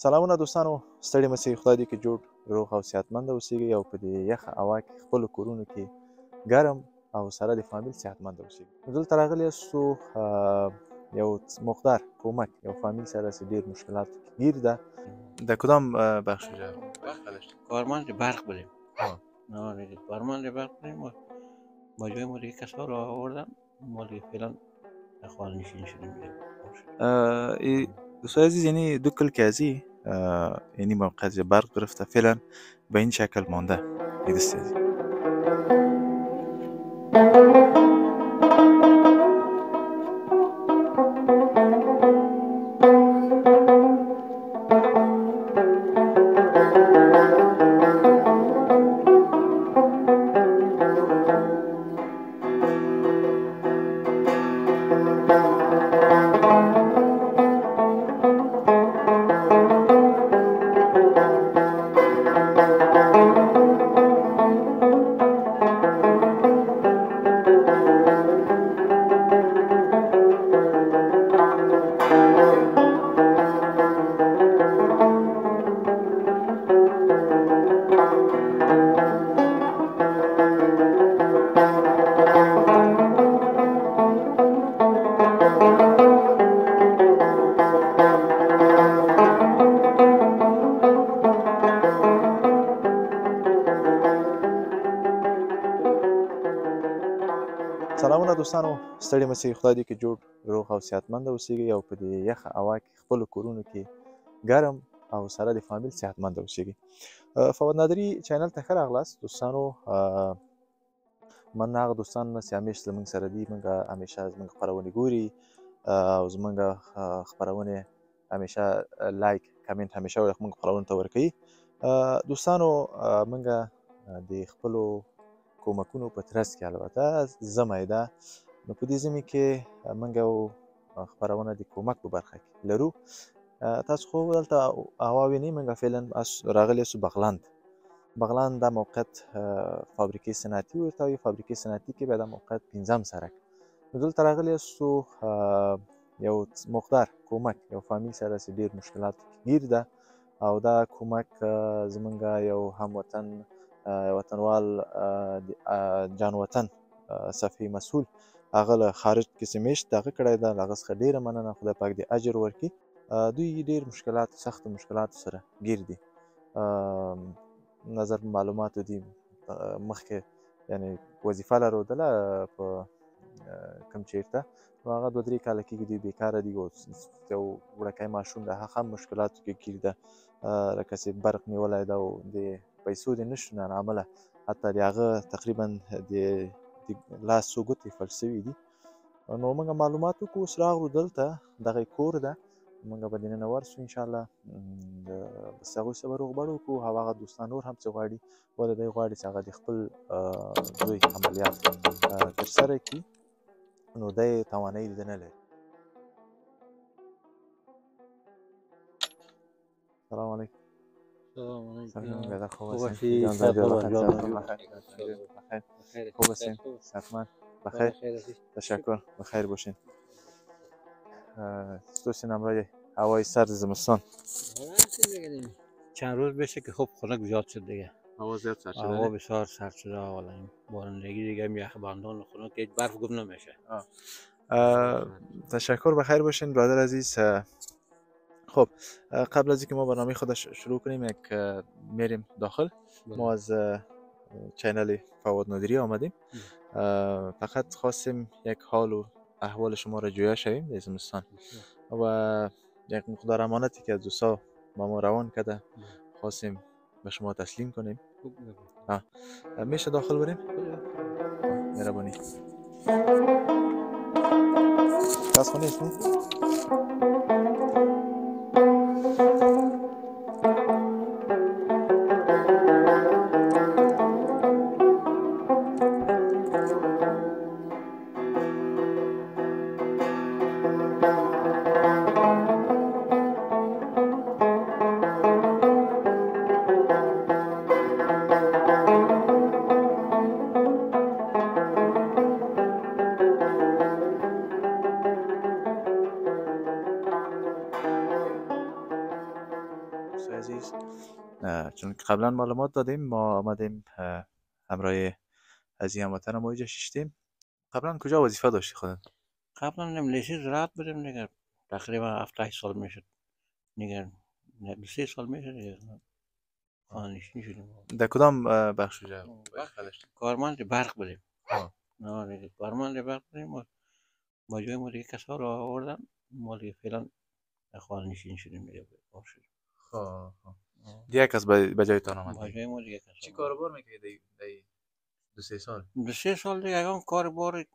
سلامونه دوستانو، ستړي مه شئ. خدای دې کې جوړ روغ او صحتمند اوسئ او په دې یخه هوا کې خپلو کورونو کې ګرم او سره د فامیل صحتمند اوسئ. نو دلته راغلي یاستو یو مقدار کمک یو فامیل سره چې ډېر مشکلاتو کې گیر ده. در کدام بخش کارمند برق بودیم. آره کارمند برق بودیم و با جای ما دیگه کسا رو آوردن ما دیگه فعلا خانه نشین شدیم. دوستای عزیز، یعنی دو کل که ازی یعنی موقع برق گرفته فعلا به این شکل مانده. میدستی ازی سلامونه دوستانو، ستړي مه شئ. خدای دې کې جوړ روغ او صحتمند اوسئ او په دې یخه هوا کې خپلو کورونو کې ګرم او سره د فامیل صحتمند اوسئ. فواد نادري چینل ته ښه راغلاست دوستانو. من هغه دوستان نه چې همیش زموږ سره دي، موږ همیشه زموږ خپرونې ګوري او زموږ خپرونې همیشه لایک کمنټ همیشه موږ خپرونو ته ورکوي. دوستانو موږ د خپلو کومکونو په ترڅ کې البته ژمی ده، نو په دې ژمي کې موږ یو خپرونه د کومک په برخه کې لرو. تاسو خو دلته هوا وینئ، موږ فعلا راغلي یاستو بغلان دا موقعیت فابریکې صنعتي ورته وایي. فابریکې صنعتي کې بیا دا موقعیت 5م سړک. نو دلته راغلي یاستو یو مقدار کمک یو فامیل سره چې ډېر مشکلاتو کې گیر ده او دا کمک زموږ یو هموطن وطنوال جان وطن صفحې مسؤل هغه له خارج کې چې میشت دغه کړی ده، له هغه څخه ډېره مننه. خدای پاک دې اجر ورکړي. دوی ډېر مشکلاتو سختو مشکلاتو سره گیر دي. نظر معلوماتو دي مخکې یعنی وظیفه لرودله په کوم چېرته، نو هغه 2-3 کاله کېږي دوی بېکاره دي او یو وړکی ماشوم ده هغه هم مشکلاتو کې ګیر ده، لکه چې برق نیولی ده او د پیسو د نشتون له امله حتی د هغه تقریبا د لاس څو ګوتې فلج شوي دي. نو موږ معلومات وکړو، اوس راغلو دلته دغه کور ده، موږ به دننه ورسو انشاءالله. بس هغوی سره به روغبړ وکړو او هغه دوستان نور هم څه غواړي ولې دی غواړي چې هغه د خپل زوی عملیات ترسره کړي، نو دی توانایي د نه لري. سلام علیکم. خوب هستین؟ حتما بخیر. تشکر، بخیر باشین. دوستین امروز هوای سرد زمستان چند روز بشه که خب خنک زیاد شد دیگه. هوا زیاد سرد شده. هوا بسیار سرد شده والا. این بارندگی دیگه یخ بندان خنک که برف گم نمیشه. تشکر، بخیر باشین برادر عزیز. خب قبل از اینکه ما برنامه خودش شروع کنیم یک میریم داخل. ما از چینل فواد نادری آمدیم. فقط خواستیم یک حال و احوال شما را جویا شویم در زمستان و یک مقدار امانتی که از دوستا با ما روان کرده خواستیم به شما تسلیم کنیم. میشه داخل بریم؟ مهربانی. دست خونه است نه؟ عزیز، چون که قبلا معلومات دادیم ما آمدیم همراه از این هموطن ما اینجا ششتیم. قبلا کجا وظیفه داشتی خودت؟ قبلا لیسانس زراعت بودیم دیگه، تقریبا 7 سال میشد دیگه، 2 سال میشد دیگه خانه‌نشین شدیم. در کدام بخش جا وظیفه داشتی؟ کارمند برق بودیم. نه دیگه کارمند برق بودیم و با جای ما دیگه کسا رو آوردن، ما دیگه فعلا خانه‌نشین شدیم دیگه. خب دیگه کس به جایتان آمد؟ با جای ما دیگه کسا. چی کاروبار میکردی دی 2-3 سال؟ 2 سال دیگه اون کاربار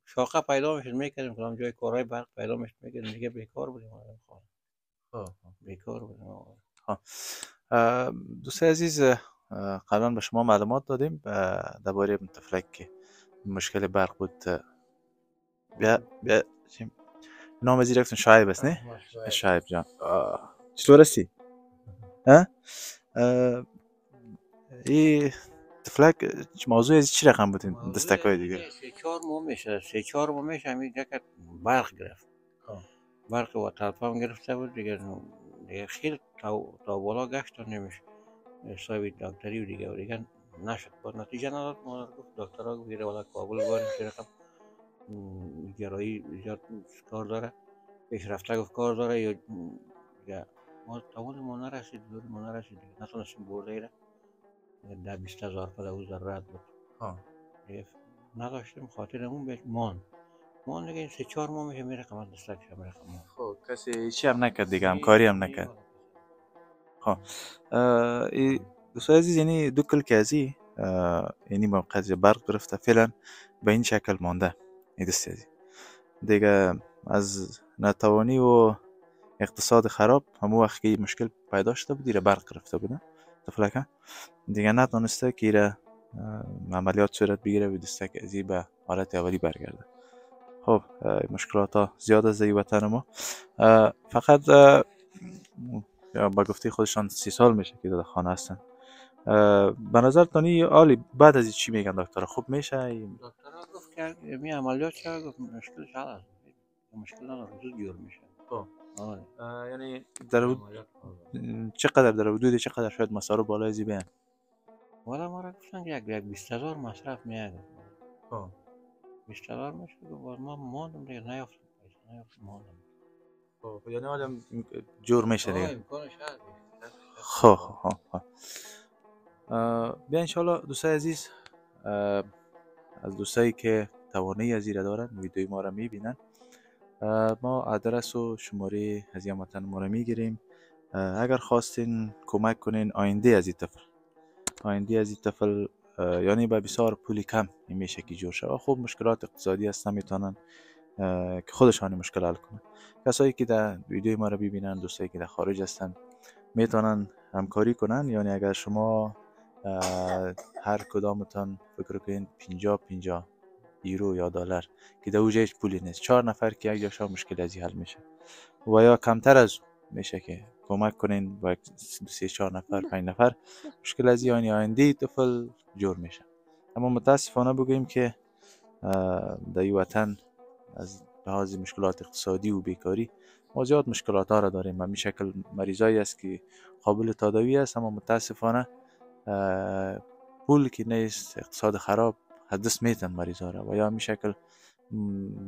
شاقه پیدا میشد میکردیم، کدام جای کارهای برق پیدا میشد میکردیم دیگه. بیکار بودیم. بیکار بودیم. دوستای عزیز، قبلا به شما معلومات دادیم درباره طفلک که مشکل برق بود. بیا نام زیرکتون شایب است نه؟ شایب جان چطور هستی؟ این طفلک موضوع از چی رقم بود این دستکای دیگه؟ 3-4 ماه میشه، 3-4 ماه میشه همین که برق گرفت. برق و تلفن گرفته بود دیگه خیلی تا بالا گشت و نمیشه صاحب دکتری و دیگه نشد. با نتیجه نداد. ما گفت دکترها گفت والا کابل باریم چه رقم گرایی زیاد کار داره، پیشرفته گفت کار داره یا ما توان ما نرسید، دور ما نرسید دیگه، نتونستیم برده ایره 10-20,000 پده او ضرورت بود. نداشتیم خاطرمون بهش مان دیگه. این 3-4 ماه میشه میره قمت دستک شد میره قمت. خب کسی چی هم نکرد دیگه، همکاری هم نکرد. خب دوستای عزیز، یعنی 2 کل که ازی یعنی موقع برق گرفته فعلا به این شکل مانده. این دوستای عزیز دیگه از ناتوانی و اقتصاد خراب همون وقت که مشکل پیدا شده بود دیگه برق گرفته بودن طفلکه دیگه نتونسته که ایره عملیات صورت بگیره و دسته که ازی به حالت اولی برگرده. خب مشکلات ها زیاد از این وطن ما. فقط با گفته خودشان 30 سال میشه که در خانه هستن. به نظر تانی عالی بعد از چی میگن دکتر خوب میشه؟ دکترها گفت که می عملیات شد، گفت مشکلش حل است، مشکل نداره، زود جور میشه. یعنی در چقدر در حدود چقدر شاید مصارف بالای زی بیان؟ والا ما را گفتن یک 20,000 مصرف میاد. 20,000 میشه که ما ماندم دیگه، نیافتم ماندم. خب یعنی آدم جور میشه دیگه. امکانش هست. خب بیا انشالله دوستای عزیز، از دوستایی که توانایی از ایره دارن ویدیوی ما را میبینن، ما آدرس و شماره از این وطن ما را میگیریم. اگر خواستین کمک کنین آینده از این طفل یعنی با بسیار پولی کم میشه که جور شود. خب مشکلات اقتصادی هستن، میتونن که خودشان مشکل حل کنن. کسایی که در ویدیوی ما را ببینن، دوستایی که در خارج هستن، میتونن همکاری کنن. یعنی اگر شما هر کدامتان فکر کنین 50 یورو یا دلار که در اوجه هیچ پولی نیست، 4 نفر که یک جاشا مشکل ازی حل میشه، و یا کمتر از میشه که کمک کنین با 3-4 نفر 5 نفر مشکل ازی یعنی آینده طفل جور میشه. اما متاسفانه بگوییم که در این وطن از لحاظ مشکلات اقتصادی و بیکاری ما زیاد مشکلات ها را داریم. همین شکل مریضایی است که قابل تداوی است، اما متاسفانه پول که نیست، اقتصاد خراب از دست میتن مریضا را، و یا همین شکل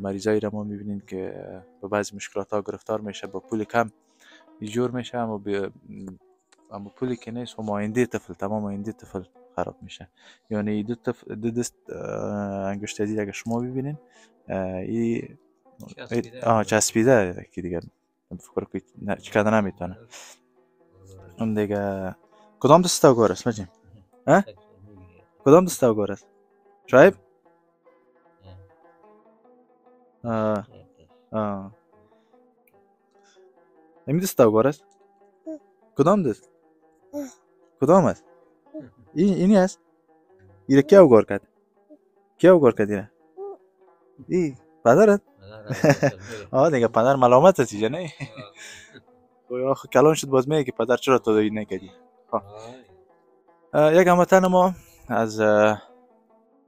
مریضایی را ما میبینیم که به بعضی مشکلات ها گرفتار میشه، با پول کم جور میشه، اما پولی که نیست و آینده طفل، تمام آینده طفل خراب میشه. یعنی دو دست انگشت ازی اگر شما ببینین این چسبیده که دیگه فکر کنید چیکار نمیتونه. اون دیگه کدام دست تا گور است مجیم؟ کدام دست تا گور است؟ شایب؟ این دست تا گور است؟ کدام دست؟ کدام است؟ اینی است؟ اینه کیا گور کرد؟ کیا گور کرد اینه؟ ای پدرت؟ دیگه پدر ملامت هستی نه؟ آخه کلان شد باز میگه که پدر چرا تداوی نکردی. یک هموطن ما از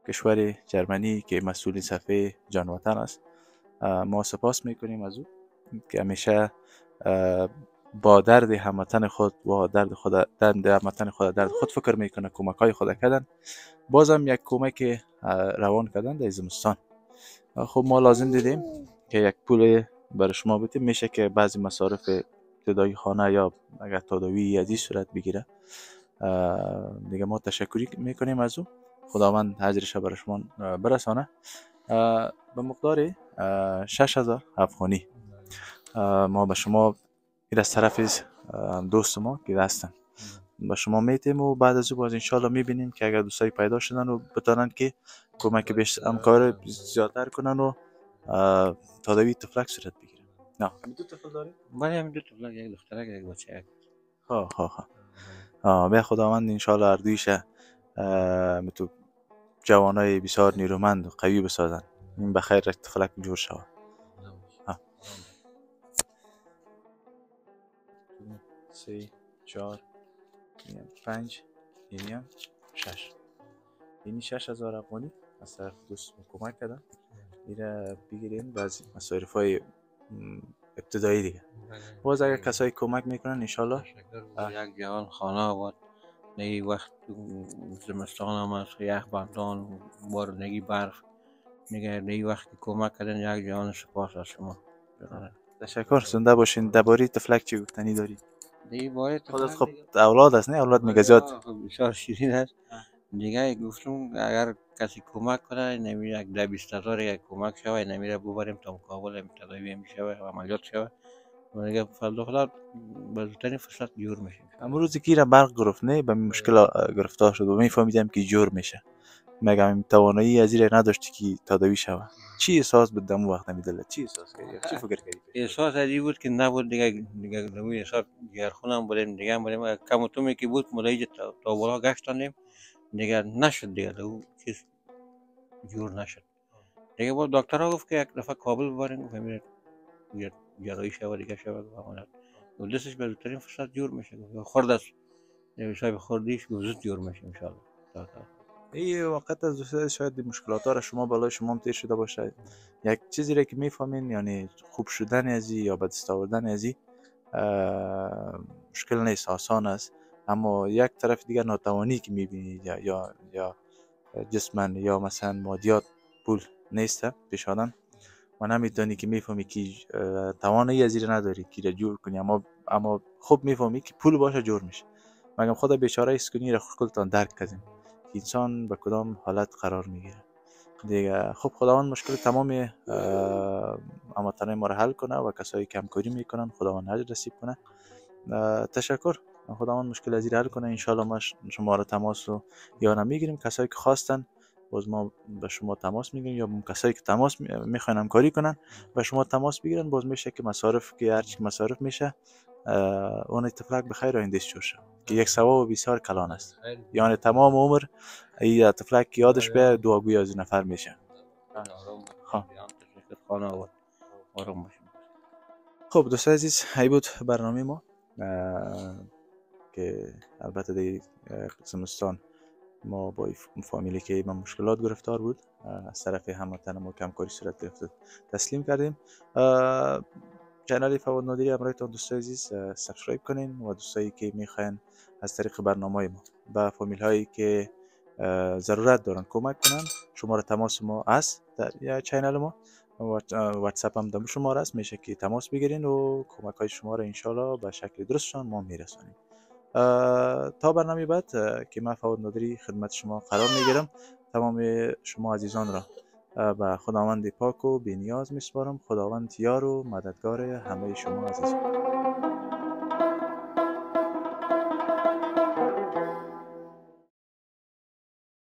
کشور جرمنی که مسئول صفحه جان وطن است، ما سپاس میکنیم از او که همیشه با درد هموطن خود و درد هموطن خود درد خود فکر میکنه، کمک های خود کردن. بازم یک کمک روان کردن در زمستان. خب ما لازم دیدیم که یک پول برای شما بدیم، میشه که بعضی مصارف ابتدایی خانه یا اگر تداوی از این صورت بگیره دیگه ما تشکری میکنیم از او، خداوند اجرش برای شما برسانه. به مقدار 6000 افغانی ما به شما این از طرف دوست ما که هستن به شما میتیم و بعد از او باز انشالله میبینیم که اگر دوستایی پیدا شدن و بتانن که کمک بیشتر امکار زیادتر کنن و تداوی طفلک صورت بگیره. نه همین دو طفل داری؟ بله همین دو طفل، یک دخترک یک بچه. به خداوند انشالله اردویشه تو جوانای بسیار نیرومند و قوی بسازن، این بخیر طفلک جور شود. 3 4 5 6 یعنی 6000 افغانی از طرف دوست کمک کردن. میره بگیرین بعضی مصارف های ابتدایی دیگه. باز اگر کسایی کمک میکنن انشالله یک جوان خانه آورد نگی وقت زمستان هم از یخ بندان بارندگی برف میگه نگی وقت کمک کردن یک جوان سپاس از شما. تشکر. زنده باشین. درباره طفلک چی گفتنی داری؟ خودت خب اولاد است نه؟ اولاد میگه زیاد بسیار شیرین است دیگه. گفتم اگر کسی کمک کنه نمیره یک 10,000-20,000 یک کمک شوه نمیره ببریم تا کابل تداوی میشه و عملیات شوه و دیگه فضل خدا به زودترین فرصت جور میشه. امروز کی را برق گرفت نه به مشکل گرفتار شد و میفهمیدم که جور میشه. مگم توانایی از این نداشتی که تداوی شوه. چی احساس بود دم وقت نمیدله؟ چی احساس کردی؟ چی فکر کردی؟ احساس عجیبی بود که نبود دیگه نمی حساب گرخونم بودیم دیگه بودیم کم و تومی که بود مدعی تا بالا گشتانیم دیگه نشد دیگه دو چیز جور نشد دیگه. با دکتر ها گفت که یک دفعه کابل ببرین فهمید جراحی شوه دیگه شوه و دستش به زودترین فرصت جور میشه. خورد است صاحب خوردیش زود جور میشه انشالله. این وقت از دوست شاید مشکلات ها را شما بالای شما تیر شده باشه، یک چیزی را که میفهمین یعنی خوب شدن ازی یا به دست آوردن ازی مشکل نیست، آسان است. اما یک طرف دیگر ناتوانی که میبینید یا جسمن یا مثلا مادیات پول نیست پیش آدم و نمیتونی که میفهمی که توانایی از این نداری که جور کنی، اما خوب میفهمی که پول باشه جور میشه. مگم خدا بیچاره است کنی را خودتان درک کردیم که انسان به کدام حالت قرار میگیره دیگه. خب خداوند مشکل تمام امواتنای ما را حل کنه و کسایی که همکاری میکنن خداوند اجر نصیب کنه. تشکر. خداوند مشکل از این حل کنه. انشالله ما شما را تماس رو یا نمیگیریم، کسایی که خواستن باز ما به شما تماس میگیریم یا کسایی که تماس میخواین همکاری کنن به شما تماس بگیرن. باز میشه که مصارف که هر چی مصارف میشه اون طفلک به خیر آینده شد که یک ثواب بسیار کلان است، یعنی تمام عمر این طفلک یادش به دعاگوی از نفر میشه. خب دوستان عزیز ای بود برنامه ما که البته در زمستان ما با فامیلی که من مشکلات گرفتار بود از طرف هموطن ما همکاری صورت گرفت تسلیم کردیم. چنل فواد نادری امرایتان دوستان عزیز سابسکرایب کنین و دوستایی که میخواین از طریق برنامه ما با فامیل هایی که ضرورت دارن کمک کنن شماره تماس ما است در چنل ما واتساپ هم دم شماره است، میشه که تماس بگیرین و کمک های شما را انشالله به شکل درستشان ما میرسانیم. تا برنامه بعد که من فواد نادری خدمت شما قرار میگیرم تمام شما عزیزان را به خداوند پاک و بی نیاز میسپارم. خداوند یار و مددگار همه شما عزیزان.